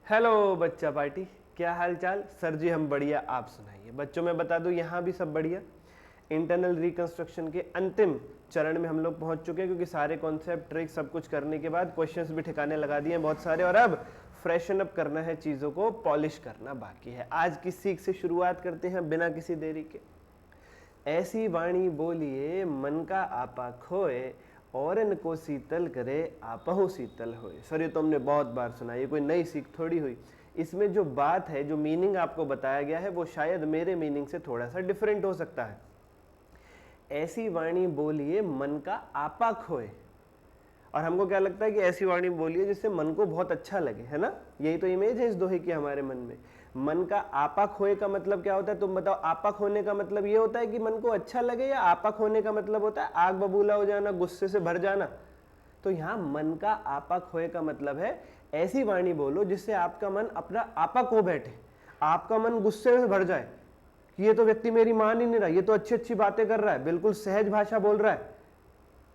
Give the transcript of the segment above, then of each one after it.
Hello बच्चा party, क्या हाल चाल। सर जी हम बढ़िया, आप सुनाइए। बच्चों मैं बता दूं यहाँ भी सब बढ़िया। इंटरनल रिकंस्ट्रक्शन के अंतिम चरण में हम लोग पहुंच चुके हैं, क्योंकि सारे कॉन्सेप्ट ट्रिक सब कुछ करने के बाद क्वेश्चंस भी ठिकाने लगा दिए हैं बहुत सारे, और अब फ्रेशन अप करना है, चीज़ों को पॉलिश करना बाकी है। आज की सीख से शुरुआत करते हैं बिना किसी देरी के। ऐसी वाणी बोलिए मन का आपा खोए, और इनको शीतल करे आपहु शीतल होए। सर ये तो हमने बहुत बार सुना, ये कोई नई सीख थोड़ी हुई। इसमें जो बात है, जो मीनिंग आपको बताया गया है, वो शायद मेरे मीनिंग से थोड़ा सा डिफरेंट हो सकता है। ऐसी वाणी बोलिए मन का आपा खोए, और हमको क्या लगता है कि ऐसी वाणी बोलिए जिससे मन को बहुत अच्छा लगे, है ना। यही तो इमेज है इस दोहे की हमारे मन में। मन का आपा खोए का मतलब क्या होता है, तुम बताओ। आपा खोने का मतलब ये होता है कि मन को अच्छा लगे, या आपा खोने का मतलब होता है आग बबूला हो जाना, गुस्से से भर जाना। तो यहाँ मन का आपा खोए का मतलब है ऐसी वाणी बोलो जिससे आपका मन अपना आपा खो बैठे, आपका मन गुस्से से भर जाए कि ये तो व्यक्ति मेरी मान ही नहीं रहा, ये तो अच्छी अच्छी बातें कर रहा है, बिल्कुल सहज भाषा बोल रहा है।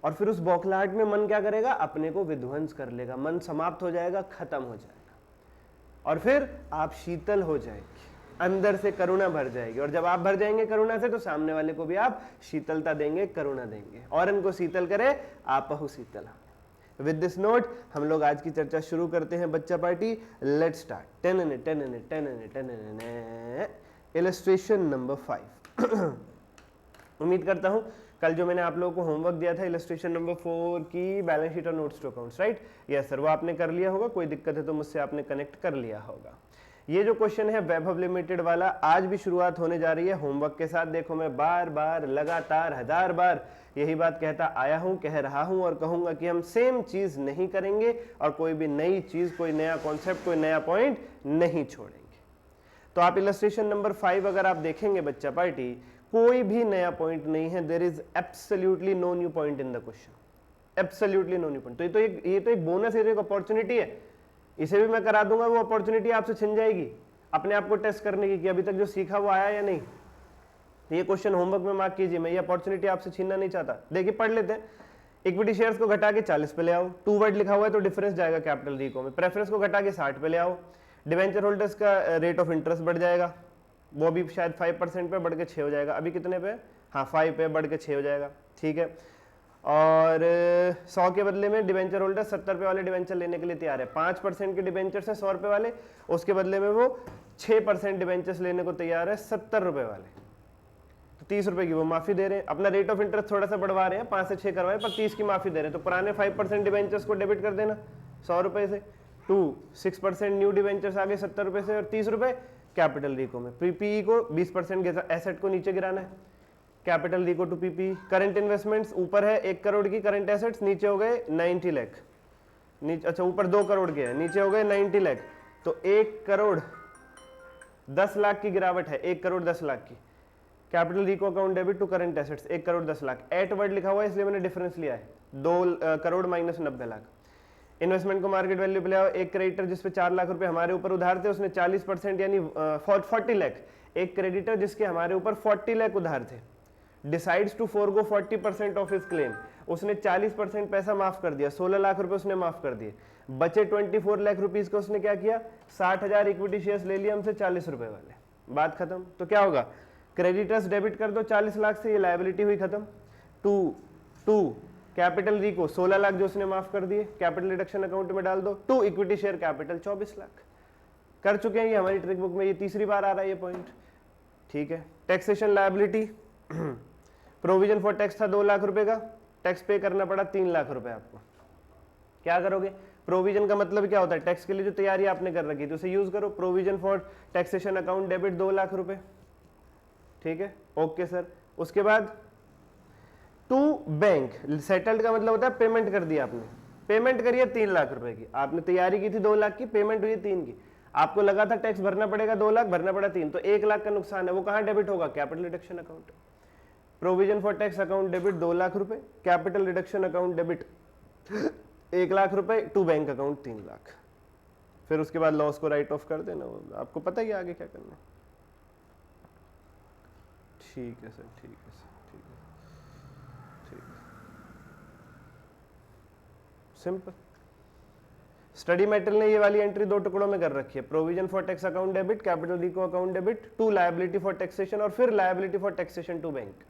और फिर उस बौखलाहट में मन क्या करेगा, अपने को विध्वंस कर लेगा, मन समाप्त हो जाएगा, खत्म हो जाएगा, और फिर आप शीतल हो जाएंगे, अंदर से करुणा भर जाएगी। और जब आप भर जाएंगे करुणा से, तो सामने वाले को भी आप शीतलता देंगे, करुणा देंगे, और इनको शीतल करे आपहु शीतल। विद दिस नोट हम लोग आज की चर्चा शुरू करते हैं बच्चा party. Let's start. Illustration number 5। उम्मीद करता हूं कल जो मैंने आप लोगों को होमवर्क दिया था इलस्ट्रेशन नंबर 4 की बैलेंस शीट और notes to accounts, right. Yes sir, वो आपने कर लिया होगा। कोई दिक्कत है तो मुझसे आपने कनेक्ट कर लिया होगा। ये जो क्वेश्चन है वैभव लिमिटेड वाला, आज भी शुरुआत होने जा रही है होमवर्क के साथ। देखो मैं बार बार लगातार 1000 बार यही बात कहता आया हूं, कह रहा हूं और कहूंगा कि हम सेम चीज नहीं करेंगे, और कोई भी नई चीज, कोई नया कॉन्सेप्ट, कोई नया पॉइंट नहीं छोड़ेंगे। तो आप इलस्ट्रेशन नंबर 5 अगर आप देखेंगे बच्चा पार्टी, कोई भी नया पॉइंट नहीं है। There is absolutely no new point in the question, absolutely no new point. तो ये तो एक बोनस है, एक अपॉर्चुनिटी है। इसे भी मैं करा दूंगा, वो अपॉर्चुनिटी आपसे छिन जाएगी अपने आप को टेस्ट करने की कि अभी तक जो सीखा वो आया या नहीं। तो ये क्वेश्चन होमवर्क में मार्क कीजिए, मैं ये अपॉर्चुनिटी आपसे छीनना नहीं चाहता। देखिए पढ़ लेते हैं। इक्विटी शेयर्स को घटा के 40 पे ले आओ, 2 वर्ड लिखा हुआ है तो डिफरेंस जाएगा कैपिटल रिको में। प्रेफरेंस को घटा के 60 पे ले आओ, डिवेंचर होल्डर्स का रेट ऑफ इंटरेस्ट बढ़ जाएगा, वो भी शायद 5% पे बढ़ के 6 हो जाएगा। अभी कितने पे, हाँ 5 पे बढ़ के 6 हो जाएगा, ठीक है। और 100 के बदले में डिवेंचर होल्डर 70 रुपए वाले डिवेंचर लेने के लिए तैयार है। 5% के डिवेंचर से 100 रुपए वाले, उसके बदले में वो 6% डिवेंचर्स लेने को तैयार है 70 रुपए वाले, तो 30 रुपए की वो माफी दे रहे हैं। अपना रेट ऑफ इंटरेस्ट थोड़ा सा बढ़वा रहे हैं, 5 से 6 करवाए, पर 30 की माफी दे रहे हैं। तो पुराने 5% डिवेंचर्स को डेबिट कर देना 100 रुपए से, 6% न्यू डिवेंचर्स आगे 70 रुपए से, और 30 रुपए कैपिटल रिको में। पीपीई को 20% एसेट को नीचे गिराना है, capital reco to PP. Current investments ऊपर है 1 करोड़ की करंट एसेट्स, नीचे हो गए 90 लाख, नीचे अच्छा ऊपर 2 करोड़ के हैं, नीचे हो गए 90 लाख। तो 1 करोड़ 10 लाख की गिरावट है, 1 करोड़ 10 लाख की। Capital reco account debit to current assets 1 crore 10 lakh. At word लिखा हुआ है इसलिए मैंने डिफरेंस लिया है, 2 करोड़ माइनस 90 लाख। इन्वेस्टमेंट को मार्केट वैल्यू पे ले आओ। एक क्रेडिटर जिसपे 4 लाख रुपए हमारे ऊपर उधार थे, उसने 40% यानी 40 लाख। एक क्रेडिटर जिसके हमारे ऊपर 40 लाख उधार थे, decides to forgo 40% of his claim, उसने 40% पैसा माफ कर दिया, 16 लाख रुपए उसने माफ कर दिए। बचे 24 लाख रुपीज को उसने क्या किया, 60,000 इक्विटी शेयर्स ले लिया हमसे 40 रुपए वाले, बात खत्म। तो क्या होगा, क्रेडिटर्स डेबिट कर दो 40 लाख से, ये लायबिलिटी हुई खत्म। टू कैपिटल रिको 16 लाख जो उसने माफ कर दिए, कैपिटल रिडक्शन अकाउंट में डाल दो। To equity share capital 24 lakh. कर चुके हैं ये हमारी ट्रिक बुक में, ये तीसरी बार आ रहा है ये पॉइंट, ठीक है। Taxation liability, provision for tax था 2 लाख रुपए का, टैक्स पे करना पड़ा 3 लाख रुपए आपको। क्या करोगे, प्रोविजन का मतलब क्या होता है, टैक्स के लिए जो तैयारी आपने कर रखी थी उसे यूज करो। Provision for taxation account debit 2 lakh रुपए, ठीक है, ओके सर। उसके बाद टू बैंक, सेटल्ड का मतलब होता है पेमेंट कर दिया आपने, पेमेंट करिए 3 लाख रुपए की, आपने तैयारी की थी 2 लाख की, पेमेंट हुई 3 की, आपको लगा था टैक्स भरना पड़ेगा 2 लाख, भरना पड़ा 3, तो 1 लाख का नुकसान है, वो कहां डेबिट होगा, capital reduction account. Provision for tax account debit 2 lakh रुपए, capital reduction account debit 1 lakh रुपए, टू बैंक अकाउंट 3 लाख। फिर उसके बाद लॉस को राइट ऑफ कर देना, आपको पता ही आगे क्या करना है। ठीक है सर, ठीक है सर, ठीक है, ठीक है, सिंपल स्टडी मेटल ने ये वाली एंट्री दो टुकड़ों में कर रखी है, provision for tax account debit, capital reco account debit to liability for taxation और फिर liability for taxation to bank.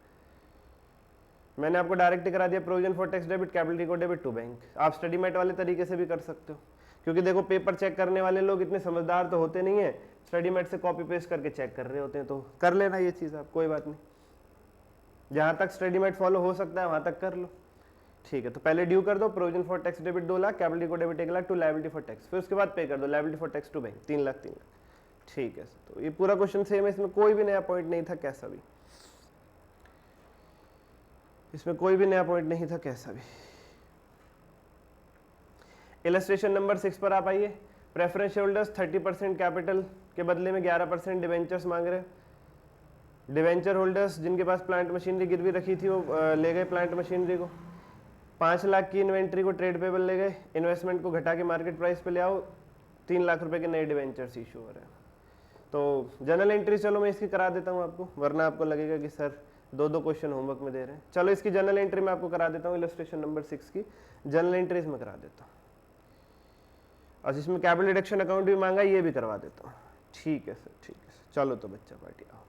मैंने आपको डायरेक्ट करा दिया provision for tax debit, capital reco debit to bank. आप स्टडी मेट वाले तरीके से भी कर सकते हो, क्योंकि देखो पेपर चेक करने वाले लोग इतने समझदार तो होते नहीं है, स्टडी मेट से कॉपी पेस्ट करके चेक कर रहे होते हैं, तो कर लेना ये चीज़ आप, कोई बात नहीं, जहाँ तक स्टडी मेट फॉलो हो सकता है वहाँ तक कर लो। ठीक है, तो पहले ड्यू कर दो, provision for tax debit 2 lakh, capital reco debit 1 lakh to liability for tax, फिर उसके बाद पे कर दो liability for tax to bank 3 lakh 3 lakh. ठीक है, तो ये पूरा क्वेश्चन सेम है, इसमें कोई भी नया पॉइंट नहीं था कैसा भी, इसमें कोई भी नया पॉइंट नहीं था कैसा भी। इलस्ट्रेशन नंबर 6 पर आप आइए। प्रेफरेंस शेयर होल्डर्स 30% कैपिटल के बदले में 11% डिवेंचर्स मांग रहे हैं। डिवेंचर होल्डर्स जिनके पास प्लांट मशीनरी गिरवी रखी थी वो ले गए प्लांट मशीनरी को। 5 लाख की इन्वेंट्री को ट्रेड पेबल ले गए, इन्वेस्टमेंट को घटा के मार्केट प्राइस पे ले आओ, 3 लाख रुपए के नए डिवेंचर्स इशू हो रहे हैं। तो जनरल एंट्री चलो मैं इसकी करा देता हूँ आपको, वरना आपको लगेगा कि सर 2-2 क्वेश्चन होमवर्क में दे रहे हैं। चलो इसकी जनरल एंट्री मैं आपको करा देता हूँ, इलस्ट्रेशन नंबर 6 की जनरल एंट्री इसमें करा देता हूँ, और जिसमें कैपिटल डिडक्शन अकाउंट भी मांगा ये भी करवा देता हूँ। ठीक है सर, ठीक है सर, चलो तो बच्चा पार्टी आओ।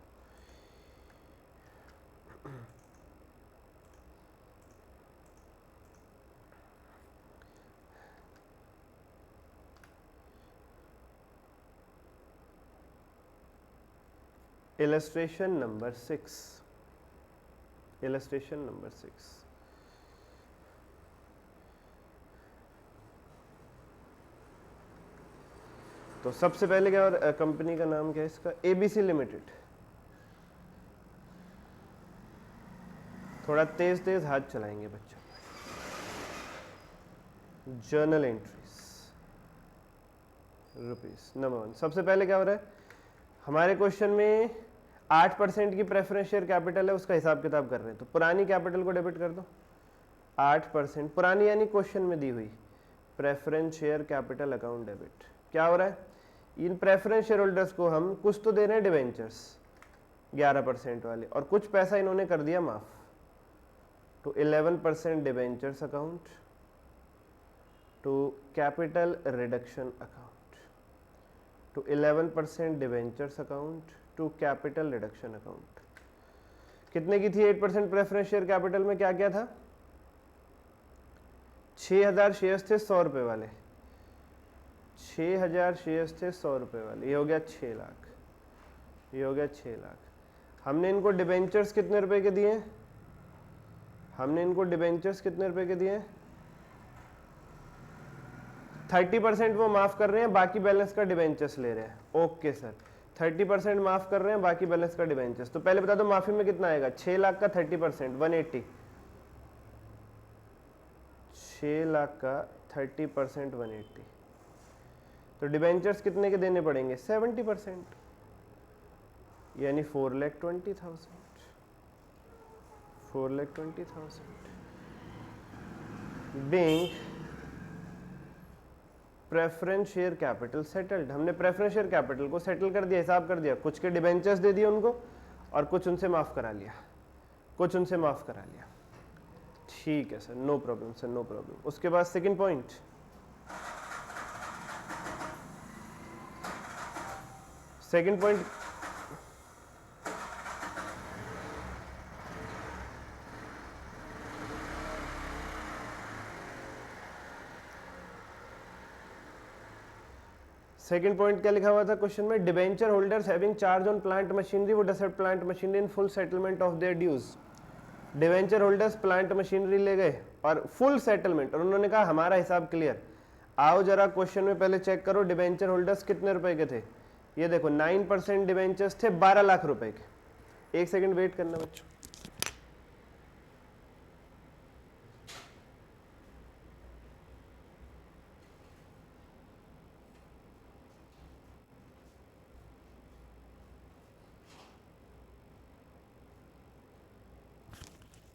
Illustration number 6, illustration number 6। तो सबसे पहले क्या, और कंपनी का नाम क्या है इसका, एबीसी लिमिटेड। थोड़ा तेज तेज हाथ चलाएंगे बच्चों। Journal entries rupees number 1। सबसे पहले क्या हो रहा है हमारे क्वेश्चन में, 8% की प्रेफरेंस शेयर कैपिटल है, उसका हिसाब किताब कर रहे हैं। तो पुरानी कैपिटल को डेबिट कर दो, 8% पुरानी यानी क्वेश्चन में दी हुई preference share capital account debit. क्या हो रहा है, इन प्रेफरेंस शेयर होल्डर्स को हम कुछ तो दे रहे हैं डिवेंचर्स 11% वाले, और कुछ पैसा इन्होंने कर दिया माफ, तो 11% debentures account to capital reduction account, to 11% debentures account to capital reduction account. कितने की थी 8% प्रेफरेंस शेयर कैपिटल में, क्या क्या था, 6000 शेयर्स थे 100 रुपए वाले, 6000 शेयर्स थे 100 रुपए वाले, ये हो गया 6 लाख, ये हो गया 6 लाख। हमने इनको डिबेंचर्स कितने रुपए के दिए, हमने इनको डिबेंचर्स कितने रुपए के दिए, 30% वो माफ कर रहे हैं, बाकी बैलेंस का डिबेंचर्स ले रहे हैं। ओके सर, 30% माफ कर रहे हैं, बाकी बैलेंस का डिबेंचर्स। तो पहले बता दो माफी में कितना आएगा, 6 लाख का 30% 180, 6 लाख का 30% 180। तो डिबेंचर्स कितने के देने पड़ेंगे, 70%, यानी 4,20,000, 4,20,000 being preference share capital settled. हमने प्रेफरेंस शेयर कैपिटल को सेटल कर दिया, हिसाब कर दिया, कुछ के डिबेंचर्स दे दिए उनको, और कुछ उनसे माफ करा लिया, कुछ उनसे माफ करा लिया। ठीक है sir, no problem sir, no problem. उसके बाद second point, second point second point क्या लिखा हुआ था क्वेश्चन में, debenture holders having charge on plant machinery would accept plant machinery in full settlement of their dues. Debenture holders plant machinery ले गए और फुल सेटलमेंट, और उन्होंने कहा हमारा हिसाब क्लियर। आओ जरा क्वेश्चन में पहले चेक करो डिबेंचर होल्डर्स कितने रुपए के थे। ये देखो 9% डिबेंचर्स थे 12 लाख रुपए के। एक सेकंड वेट करना बच्चों।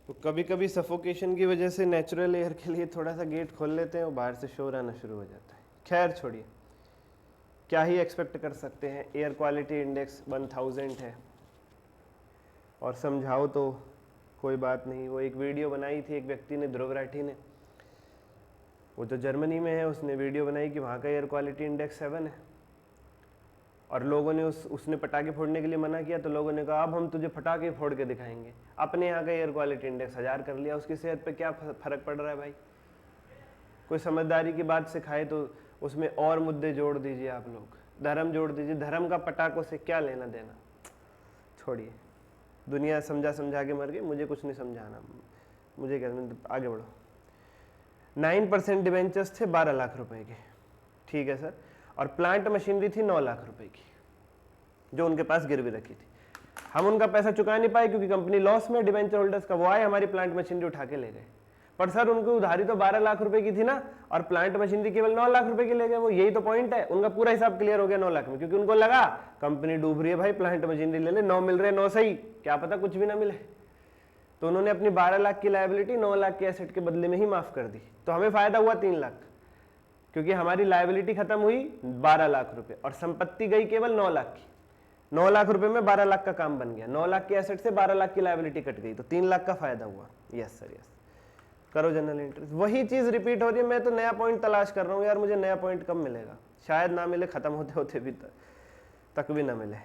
तो कभी कभी सफोकेशन की वजह से नेचुरल एयर के लिए थोड़ा सा गेट खोल लेते हैं और बाहर से शोर आना शुरू हो जाता है। खैर छोड़िए, क्या ही एक्सपेक्ट कर सकते हैं, एयर क्वालिटी इंडेक्स 1000 है, और समझाओ तो कोई बात नहीं। वो एक वीडियो बनाई थी एक व्यक्ति ने, ध्रुव राठी ने, वो जो जर्मनी में है उसने वीडियो बनाई कि वहाँ का एयर क्वालिटी इंडेक्स 7 है, और लोगों ने उसने पटाखे फोड़ने के लिए मना किया, तो लोगों ने कहा अब हम तुझे पटाखे फोड़ के दिखाएंगे। अपने यहाँ का एयर क्वालिटी इंडेक्स 1000 कर लिया, उसकी सेहत पे क्या फर्क पड़ रहा है भाई? कोई समझदारी की बात सिखाए तो उसमें और मुद्दे जोड़ दीजिए, आप लोग धर्म जोड़ दीजिए। धर्म का पटाखों से क्या लेना देना, छोड़िए। दुनिया समझा समझा के मर गई, मुझे कुछ नहीं समझाना, मुझे क्या, आगे बढ़ो। 9% डिवेंचर्स थे 12 लाख रुपए के, ठीक है सर, और प्लांट मशीनरी थी 9 लाख रुपए की जो उनके पास गिरवी रखी थी। हम उनका पैसा चुका नहीं पाए क्योंकि कंपनी लॉस में, डिवेंचर होल्डर्स का वो आए, हमारी प्लांट मशीनरी उठा के ले गए। पर सर उनको उधारी तो 12 लाख रुपए की थी ना, और प्लांट मशीनरी केवल 9 लाख रुपए की ले गए वो, यही तो पॉइंट है। उनका पूरा हिसाब क्लियर हो गया 9 लाख में, क्योंकि उनको लगा कंपनी डूब रही है भाई, प्लांट मशीनरी ले ले, 9 मिल रहे 9 सही, क्या पता कुछ भी ना मिले। तो उन्होंने अपनी 12 लाख की लायबिलिटी 9 लाख के एसेट के बदले में ही माफ कर दी। तो हमें फायदा हुआ 3 लाख, क्योंकि हमारी लायबिलिटी खत्म हुई 12 लाख रुपए और संपत्ति गई केवल 9 लाख की। 9 लाख रुपए में 12 लाख का काम बन गया, 9 लाख के एसेट से 12 लाख की लायबिलिटी कट गई, तो 3 लाख का फायदा हुआ। यस सर यस, करो जनरल इंटरेस्ट। वही चीज रिपीट हो रही है, मैं तो नया पॉइंट तलाश कर रहा हूँ यार, मुझे नया पॉइंट कब मिलेगा? शायद ना मिले, खत्म होते होते भी तक भी ना मिले।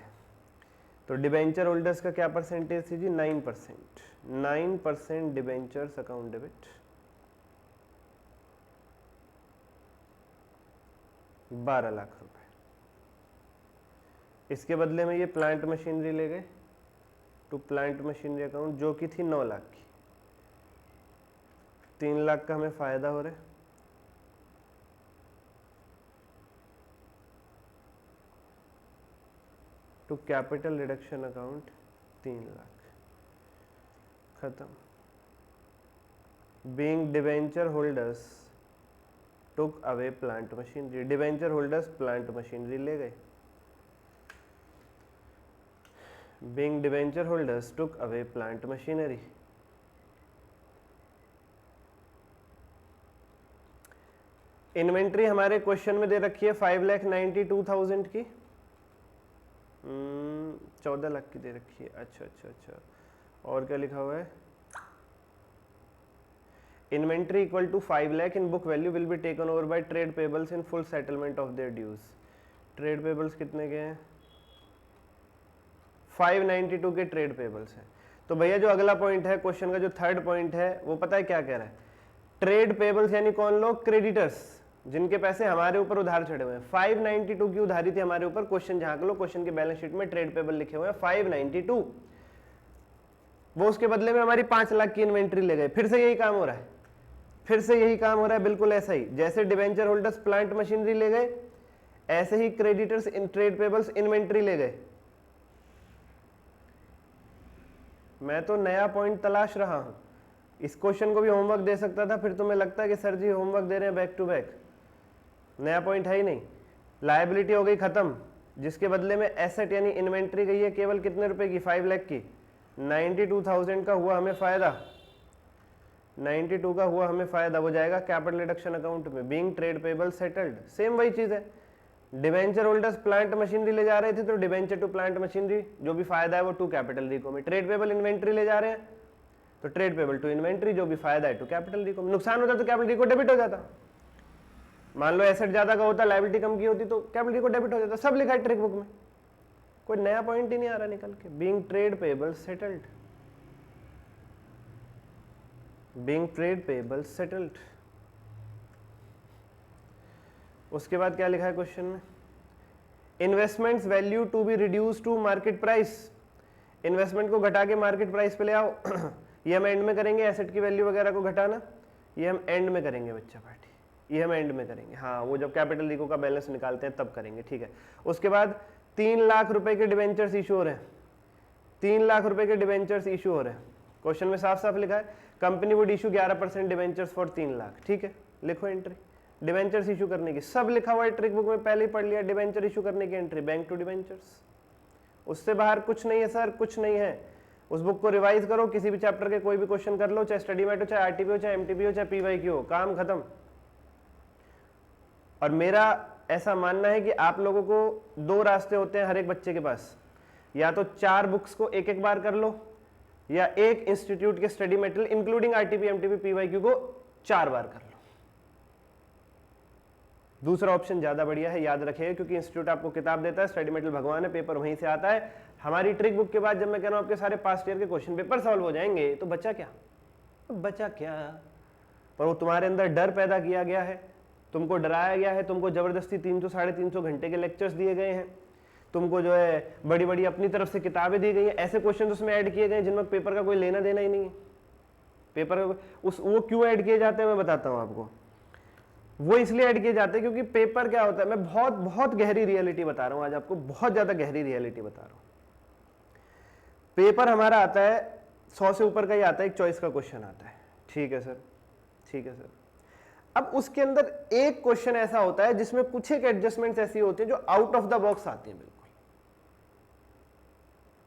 तो डिबेंचर होल्डर्स का क्या परसेंटेज थी जी? 9%। 9% डिबेंचर्स अकाउंट डेबिट, 12 लाख रुपए। इसके बदले में ये प्लांट मशीनरी ले गए टू प्लांट मशीनरी अकाउंट, जो कि थी 9 लाख की। 3 लाख का हमें फायदा हो रहा है। To capital reduction account 3 lakh, खत्म। Being debenture holders took away plant machinery, debenture holders plant machinery ले गए। Being debenture holders took away plant machinery. Inventory हमारे क्वेश्चन में दे रखी है 5,92,000 की, 14 लाख की दे रखी है। अच्छा अच्छा अच्छा, और क्या लिखा हुआ है? Inventory equal to 5 lakh in book value will be taken over by trade payables in full settlement of their dues. Trade payables कितने के हैं? 592 के ट्रेड पेबल्स हैं। तो भैया जो अगला पॉइंट है क्वेश्चन का, जो थर्ड पॉइंट है, वो पता है क्या कह रहा है? ट्रेड पेबल्स यानी कौन लोग? क्रेडिटर्स, जिनके पैसे हमारे ऊपर उधार चढ़े हुए हैं। 592 की उधारी थी हमारे ऊपर। क्वेश्चन झांक लो, क्वेश्चन के बैलेंस शीट में ट्रेड पेबल लिखे हुए हैं 592। वो उसके बदले में हमारी 5 लाख की इन्वेंट्री ले गए। फिर से यही काम हो रहा है, फिर से यही काम हो रहा है, बिल्कुल ऐसा ही। जैसे डिवेंचर होल्डर्स प्लांट मशीनरी ले गए, ऐसे ही क्रेडिटर्स इन ट्रेड पेबल्स इन्वेंट्री ले गए। मैं तो नया पॉइंट तलाश रहा हूं। इस क्वेश्चन को भी होमवर्क दे सकता था, फिर तुम्हें लगता है कि सर जी होमवर्क दे रहे हैं बैक टू बैक। नया पॉइंट है ही नहीं। लायबिलिटी हो गई खत्म, जिसके बदले में एसेट यानी इन्वेंट्री गई है केवल कितने रुपए की? 5 लाख की। 92,000 का हुआ हमें फायदा, 92 का हुआ हमें फायदा। वो जाएगा कैपिटल रिडक्शन अकाउंट में। Being trade payable settled, same वही चीज है। डिवेंचर होल्डर्स प्लांट मशीनरी ले जा रहे थे, तो डिवेंचर टू प्लांट मशीनरी, जो भी फायदा है वो टू कैपिटल रिको में। ट्रेड पेबल इन्वेंट्री ले जा रहे हैं, तो ट्रेड पेबल टू इन्वेंट्री, जो भी फायदा है टू कैपिटल रिको में। नुकसान होता तो कैपिटल रिको डेबिट हो जाता। मान लो एसेट ज्यादा का होता, लायबिलिटी कम की होती, तो कैपिटल रिको डेबिट हो जाता। सब लिखा है ट्रिक बुक में, कोई नया पॉइंट ही नहीं आ रहा निकल के। Being trade payable settled, being trade payable settled. उसके बाद क्या लिखा है क्वेश्चन में? Investments value to be reduce to market price. Investment को घटा के मार्केट प्राइस पे ले आओ। ये हम एंड में करेंगे, एसेट की वैल्यू वगैरह को घटाना, ये हम एंड में करेंगे बच्चा पार्टी, ये हम एंड में करेंगे। हाँ, वो जब कैपिटल रिको का बैलेंस निकालते हैं तब करेंगे, ठीक है। उसके बाद 3 लाख रुपए के डिवेंचर्स इशू हो रहे हैं, 3 लाख रुपए के डिवेंचर्स इशू हो रहे हैं। क्वेश्चन में साफ साफ लिखा है company would issue 11% debentures for 3 lakh, ठीक है। लिखो एंट्री डिवेंचर्स इशू करने की, सब लिखा हुआ है ट्रिक बुक में, पहले ही पढ़ लिया। डिवेंचर इशू करने की एंट्री बैंक टू डिवेंचर्स, उससे बाहर कुछ नहीं है सर, कुछ नहीं है। उस बुक को रिवाइज करो, किसी भी चैप्टर के कोई भी क्वेश्चन कर लो, चाहे स्टडी मैट हो, चाहे आरटीपी हो, चाहे एमटीपी हो, चाहे पीवाईक्यू हो, काम खत्म। और मेरा ऐसा मानना है कि आप लोगों को 2 रास्ते होते हैं हर एक बच्चे के पास, या तो 4 बुक्स को एक एक बार कर लो, या एक इंस्टीट्यूट के study material including RTP MTP PYQ को 4 बार कर लो। दूसरा ऑप्शन ज्यादा बढ़िया है, याद रखिएगा, क्योंकि इंस्टीट्यूट आपको किताब देता है, स्टडी मटेरियल भगवान है, पेपर वहीं से आता है। हमारी ट्रिक बुक के बाद जब मैं कह रहा हूं आपके सारे पास्ट ईयर के क्वेश्चन पेपर सॉल्व हो जाएंगे, तो बचा क्या, बचा क्या? पर वो तुम्हारे अंदर डर पैदा किया गया है, तुमको डराया गया है, तुमको जबरदस्ती 300 साढ़े 300 घंटे के लेक्चर्स दिए गए हैं, तुमको जो है बड़ी बड़ी अपनी तरफ से किताबें दी गई हैं, ऐसे क्वेश्चन उसमें ऐड किए गए जिनमें पेपर का कोई लेना देना ही नहीं है। पेपर उस वो क्यों ऐड किए जाते हैं मैं बताता हूं आपको। वो इसलिए ऐड किए जाते हैं क्योंकि पेपर क्या होता है, मैं बहुत बहुत गहरी रियलिटी बता रहा हूं आज आपको, बहुत ज्यादा गहरी रियलिटी बता रहा हूं। पेपर हमारा आता है 100 से ऊपर का ही आता है, एक चॉइस का क्वेश्चन आता है, ठीक है सर, ठीक है सर। अब उसके अंदर एक क्वेश्चन ऐसा होता है जिसमें कुछ एक एडजस्टमेंट्स ऐसी होती हैं जो आउट ऑफ द बॉक्स आती हैं, बिल्कुल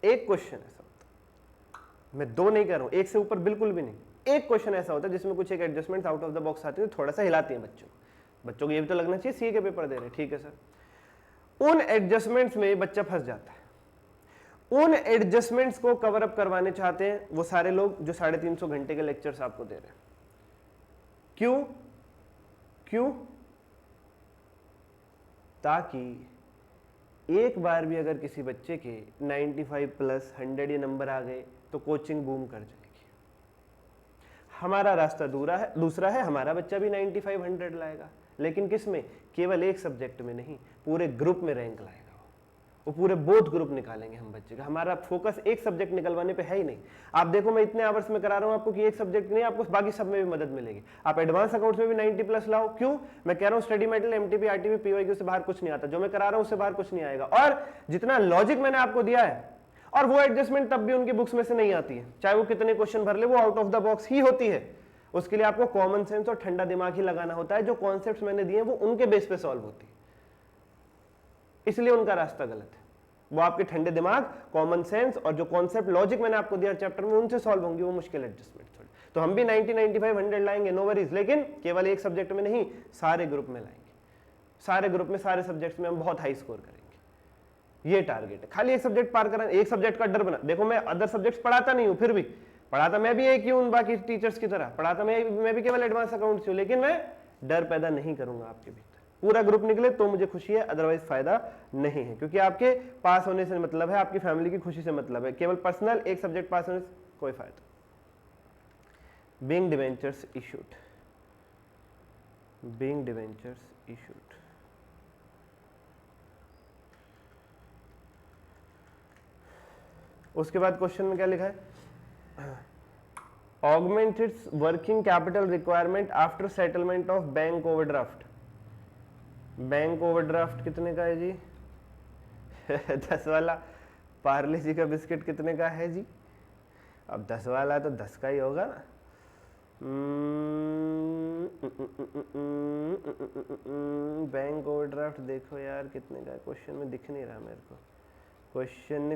एक क्वेश्चन ऐसा होता है, मैं दो नहीं कर रहा हूं, एक से ऊपर बिल्कुल भी नहीं, एक क्वेश्चन ऐसा होता है जिसमें कुछ एक adjustments out of the box आती है, थोड़ा सा हिलाती हैं बच्चों को ये भी तो लगना चाहिए सीए के पेपर दे रहे हैं, ठीक है सर। उन एडजस्टमेंट्स में बच्चा फंस जाता है, उन एडजस्टमेंट्स को कवर अप करवाने चाहते हैं वो सारे लोग जो 350 घंटे के लेक्चर्स आपको दे रहे हैं। क्यों? क्यों? ताकि एक बार भी अगर किसी बच्चे के 95 प्लस 100 ये नंबर आ गए तो कोचिंग बूम कर जाएगी। हमारा रास्ता दूसरा है, हमारा बच्चा भी 95 100 लाएगा, लेकिन किस में? केवल एक सब्जेक्ट में नहीं, पूरे ग्रुप में रैंक लाएगा वो पूरे बोथ ग्रुप निकालेंगे हम बच्चे का। हमारा फोकस एक सब्जेक्ट निकलवाने पे है ही नहीं। आप देखो मैं इतने आवर्स में करा रहा हूं आपको कि एक सब्जेक्ट नहीं, आपको बाकी सब में भी मदद मिलेगी। आप एडवांस अकाउंट्स में भी 90 प्लस लाओ। क्यों? मैं कह रहा हूं study material, MTP, RTP, PYQ से बाहर कुछ नहीं आता, जो मैं करा रहा हूं उससे बाहर कुछ नहीं आएगा। और जितना लॉजिक मैंने आपको दिया है, और वो एडजस्टमेंट तब भी उनकी बुक्स में से नहीं आती है, चाहे वो कितने क्वेश्चन भर ले, वो आउट ऑफ द बॉक्स ही होती है। उसके लिए आपको कॉमन सेंस और ठंडा दिमाग ही लगाना होता है। जो कॉन्सेप्ट्स मैंने दिए वो उनके बेस पे सॉल्व होती है, इसलिए उनका रास्ता गलत है। वो आपके ठंडे दिमाग, कॉमन सेंस और जो कॉन्सेप्ट लॉजिक मैंने आपको दिया चैप्टर में, उनसे सॉल्व होंगी वो मुश्किल एडजस्टमेंट थोड़ी। तो हम भी 90 95 100 लाएंगे, नो वरीज, लेकिन केवल एक सब्जेक्ट में नहीं, सारे ग्रुप में लाएंगे। सारे ग्रुप में, सारे सब्जेक्ट्स में हम बहुत हाई स्कोर करेंगे, ये टारगेट है। खाली एक सब्जेक्ट पार कराना, एक सब्जेक्ट का डर बना। देखो मैं अदर सब्जेक्ट्स पढ़ाता नहीं हूँ, फिर भी पढ़ाता मैं भी एक ही हूँ बाकी टीचर्स की तरह, पढ़ाता मैं भी केवल एडवांस अकाउंट्स हूँ, लेकिन मैं डर पैदा नहीं करूंगा आपके भीतर। पूरा ग्रुप निकले तो मुझे खुशी है, अदरवाइज फायदा नहीं है, क्योंकि आपके पास होने से मतलब है, आपकी फैमिली की खुशी से मतलब है। केवल पर्सनल एक सब्जेक्ट पास होने से कोई फायदा। Being debentures issued, being debentures issued, उसके बाद क्वेश्चन में क्या लिखा है? Augment it's working capital requirement after settlement of bank overdraft. Bank overdraft कितने का है जी? 10 वाला। पार्ले जी का बिस्किट कितने का है जी? अब 10 वाला है तो 10 का ही होगा ना। बैंक ओवरड्राफ्ट देखो यार कितने का है, क्वेश्चन में दिख नहीं रहा मेरे को। क्वेश्चन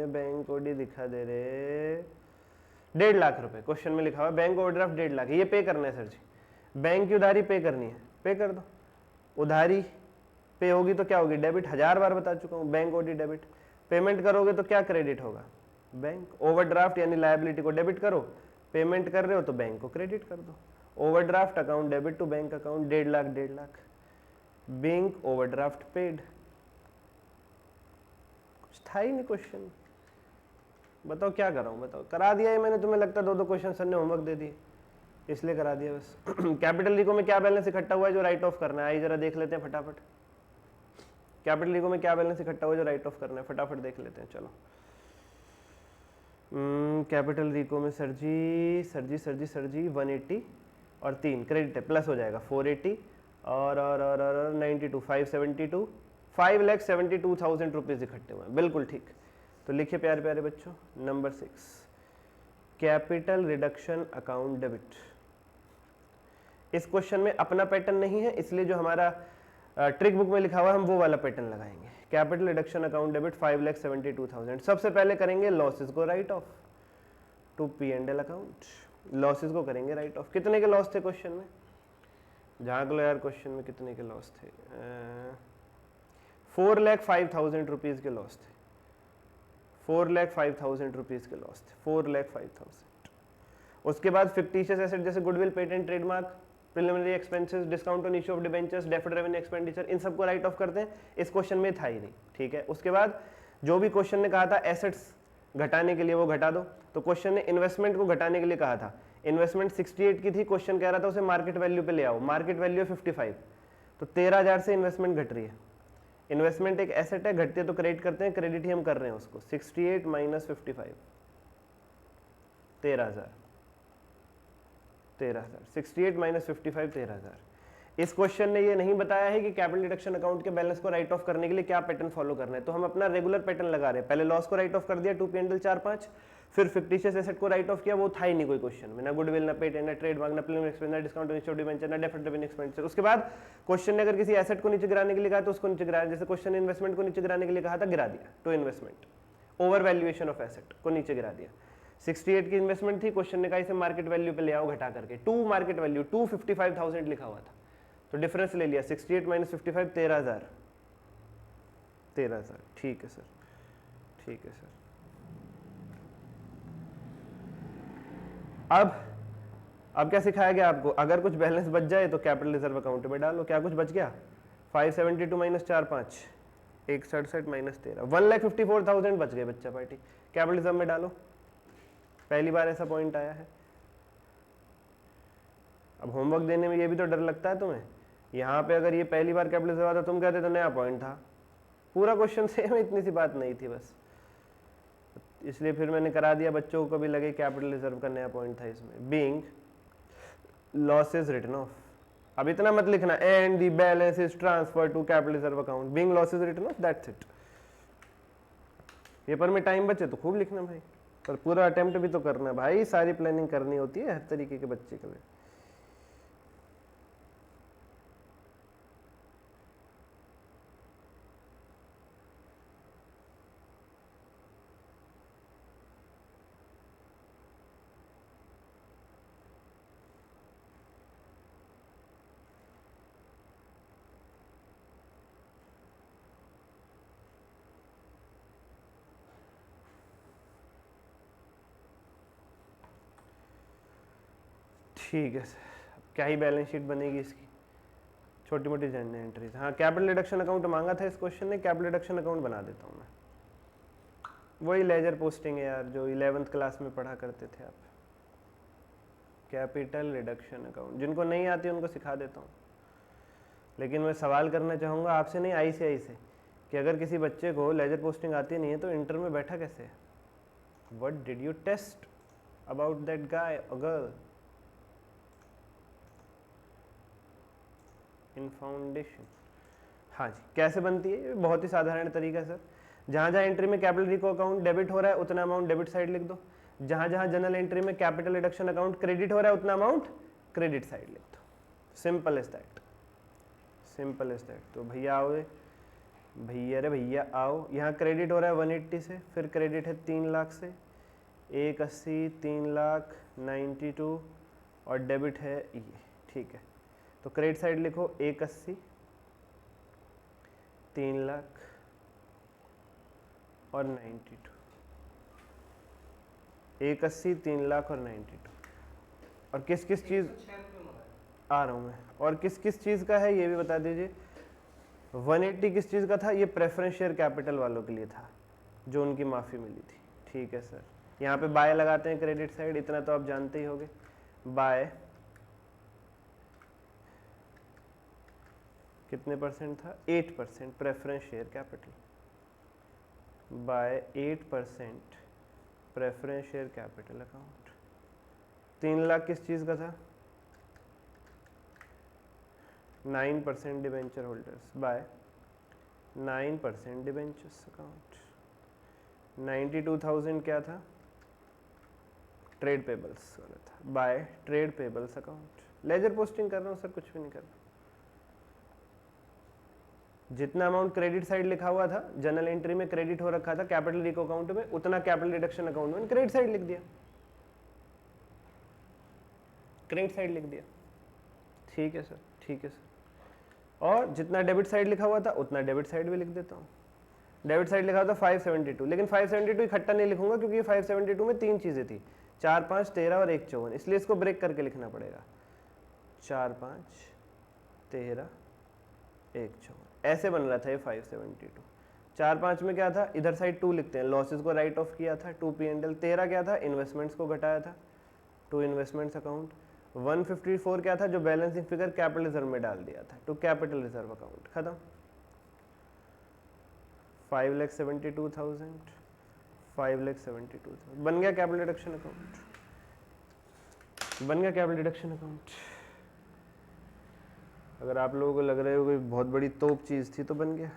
बैंक ओडी दिखा दे रहे, 1.5 लाख रुपए क्वेश्चन में लिखा हुआ। बैंक ओवरड्राफ्ट 1.5 लाख, ये पे करना है सर जी। बैंक की उधारी पे करनी है, पे कर दो। उधारी पे होगी तो क्या होगी? डेबिट। 1000 बार बता चुका हूं, बैंक ओडी डेबिट। पेमेंट करोगे तो क्या क्रेडिट होगा? बैंक। ओवरड्राफ्ट यानी लायबिलिटी को डेबिट करो, पेमेंट कर रहे हो तो बैंक को क्रेडिट कर दो। Overdraft account debit to bank account, 1.5 lakh 1.5 lakh. Bank overdraft paid. कुछ था ही नहीं क्वेश्चन, बताओ क्या कर रहा हूं? बताओ, करा दिया है मैंने, तुम्हें लगता है 2-2 क्वेश्चन सर ने होमवर्क दे दिए इसलिए करा दिया बस। कैपिटल रिको में क्या बैलेंस इकट्ठा हुआ है जो राइट ऑफ करना है? आइए जरा देख लेते हैं फटाफट। कैपिटल रिको में क्या बैलेंस इकट्ठा हुआ है जो राइट ऑफ करना है? फटाफट देख लेते हैं, चलो। कैपिटल रिको में सर जी 180 और 3 क्रेडिट है, प्लस हो जाएगा 480 और 92 572 5,72,000 रुपीज इकट्ठे हुए हैं। बिल्कुल ठीक। तो लिखिए प्यारे प्यारे बच्चों, number 6 capital reduction account debit. इस क्वेश्चन में अपना पैटर्न नहीं है, इसलिए जो हमारा ट्रिक बुक में लिखा हुआ है हम वो वाला पैटर्न लगाएंगे। Capital reduction account debit 5,72,000। सबसे पहले करेंगे लॉसेस को write off to P&L account. Losses को करेंगे राइट ऑफ। कितने के लॉस थे क्वेश्चन में? झांक लो यार क्वेश्चन में कितने के लॉस थे। 4,05,000 रुपीज के लॉस थे। 4,05,000 रुपीज के लॉस थे। 4,05,000। उसके बाद फिक्टिशियस एसेट जैसे goodwill, patent, trademark, preliminary expenses, discount on issue of debentures, deferred revenue expenditure, इन सबको राइट ऑफ करते हैं। इस क्वेश्चन में था ही नहीं, ठीक है। उसके बाद जो भी क्वेश्चन ने कहा था एसेट्स घटाने के लिए वो घटा दो, तो क्वेश्चन ने इन्वेस्टमेंट को घटाने के लिए कहा था। इन्वेस्टमेंट 68 की थी, क्वेश्चन कह रहा था उसे मार्केट वैल्यू पे ले आओ, मार्केट वैल्यू है 55, तो 13,000 से इन्वेस्टमेंट घट रही है। इन्वेस्टमेंट एक एसेट है, घटती है तो क्रेडिट करते हैं, क्रेडिट ही हम कर रहे हैं उसको। 68 माइनस 55 13,000, 68 माइनस 55 13,000। इस क्वेश्चन ने ये नहीं बताया है कि कैपिटल डिडक्शन अकाउंट के बैलेंस को राइट ऑफ करने के लिए क्या पैटर्न फॉलो करना है, तो हम अपना रेगुलर पैटर्न लगा रहे हैं। पहले लॉस को राइट ऑफ कर दिया 2 P&L 4-5, फिर फिक्टिशियस एसेट को राइट ऑफ किया, वो था ही नहीं कोई क्वेश्चन में, ना गुडविल, ना पेटेंट, ना ट्रेडमार्क, ना प्रीलिमिनरी एक्सपेंस, ना discount on issue of debenture, ना डेफर्ड रेवेन्यू एक्सपेंडिचर। उसके बाद क्वेश्चन ने अगर किसी एसेट को नीचे गिराने के लिए कहा तो उसको नीचे गिराया, जैसे क्वेश्चन ने इन्वेस्टमेंट को नीचे गिराने के लिए कहा था, गिरा दिया to investment, over valuation of asset को नीचे गिरा दिया। 68 की इन्वेस्टमेंट थी, क्वेश्चन ने कहा इसे मार्केट वैल्यू पे ले आओ घटा करके, 2 मार्केट वैल्यू 255,000 लिखा हुआ था, तो डिफरेंस ले लिया 68 माइनस 55 13,000, 13,000, ठीक है सर, ठीक है सर। अब क्या सिखाया गया आपको, अगर कुछ बैलेंस बच जाए तो कैपिटल रिजर्व अकाउंट में डालो। क्या कुछ बच गया, 572 माइनस 4-5 167 माइनस 13 1,54,000 बच गए बच्चा पार्टी, कैपिटल रिजर्व में डालो। पहली बार ऐसा पॉइंट आया है। अब होमवर्क देने में ये भी तो डर लगता है तुम्हें, यहाँ पे अगर ये पहली बार कैपिटल रिजर्व आता तुम कहते तो नया पॉइंट था, पूरा क्वेश्चन सेम है, इतनी सी बात नहीं थी बस, इसलिए फिर मैंने करा दिया, बच्चों को कभी लगे कैपिटल रिजर्व का नया पॉइंट था इसमें। बीइंग लॉसेस रिटन ऑफ, अब इतना मत लिखना and the balance is transfer to capital reserve account, being losses written off, that's it. Paper में टाइम बचे तो खूब लिखना भाई, पर पूरा अटेम्प्ट भी तो करना भाई, सारी प्लानिंग करनी होती है हर तरीके के बच्चे के लिए। ठीक है सर, क्या ही बैलेंस शीट बनेगी इसकी, छोटी मोटी जनरल एंट्रीज। हाँ, कैपिटल डिडक्शन अकाउंट मांगा था इस क्वेश्चन ने, कैपिटल डिडक्शन अकाउंट बना देता हूँ मैं, वही लेजर पोस्टिंग है यार जो 11th क्लास में पढ़ा करते थे आप, कैपिटल डिडक्शन अकाउंट। जिनको नहीं आती उनको सिखा देता हूँ, लेकिन मैं सवाल करना चाहूँगा आपसे, नहीं ICI से, कि अगर किसी बच्चे को लेजर पोस्टिंग आती नहीं है तो इंटर में बैठा कैसे है? What did you test about that guy और गर्ल इन फाउंडेशन? हाँ जी, कैसे बनती है? बहुत ही साधारण तरीका सर, जहाँ जहाँ एंट्री में कैपिटल रिको अकाउंट डेबिट हो रहा है उतना अमाउंट डेबिट साइड लिख दो, जहाँ जहाँ जनरल एंट्री में कैपिटल रिडक्शन अकाउंट क्रेडिट हो रहा है उतना अमाउंट क्रेडिट साइड लिख दो। Simple is that, simple is that. तो भैया आओ, भैया रे भैया आओ, यहाँ क्रेडिट हो रहा है 180 से, फिर क्रेडिट है 3 लाख से, 180 3 लाख 92 और डेबिट है ये, ठीक है। तो क्रेडिट साइड लिखो 180 3 लाख और 92, 180 3 लाख और 92। और किस किस चीज आ रहा हूँ मैं, और किस किस चीज का है ये भी बता दीजिए। 180 किस चीज का था? ये प्रेफरेंस शेयर कैपिटल वालों के लिए था जो उनकी माफी मिली थी, ठीक है सर। यहाँ पे बाय लगाते हैं क्रेडिट साइड, इतना तो आप जानते ही होंगे। बाय कितने परसेंट था? 8% preference share capital, by 8% preference share capital account. 3 lakh किस चीज का था? 9% debenture holders, by 9% debentures account. 92,000 क्या था? ट्रेड पेबल्स वाला था, by trade payables account. Ledger posting कर रहा हूँ सर, कुछ भी नहीं कर रहा। जितना अमाउंट क्रेडिट साइड लिखा हुआ था, जनरल एंट्री में क्रेडिट हो रखा था कैपिटल रिको अकाउंट में, उतना कैपिटल डिडक्शन अकाउंट में क्रेडिट साइड लिख दिया, क्रेडिट साइड लिख दिया, ठीक है सर, ठीक है सर। और जितना डेबिट साइड लिखा हुआ था उतना डेबिट साइड भी लिख देता हूँ। डेबिट साइड लिखा हुआ था 572, लेकिन 572 इकट्ठा नहीं लिखूंगा क्योंकि 572 में 3 चीजें थी, 4 5 13 और 1 54, इसलिए इसको ब्रेक करके लिखना पड़ेगा। 4 5 13 1 54, ऐसे बन रहा था ये 572। 4 5 में क्या था, इधर साइड 2 लिखते हैं, लॉसेस को राइट ऑफ किया था 2 P&L। 13 क्या था, इन्वेस्टमेंट्स को घटाया था 2 इन्वेस्टमेंट्स अकाउंट। 154 क्या था, जो बैलेंसिंग फिगर कैपिटल रिजर्व में डाल दिया था 2 कैपिटल रिजर्व अकाउंट, खत्म। 5,72,000 5,72,000 बन गया कैपिटल डिडक्शन अकाउंट, बन गया कैपिटल डिडक्शन अकाउंट। अगर आप लोगों को लग रहे हो कोई बहुत बड़ी तोप चीज थी तो बन गया।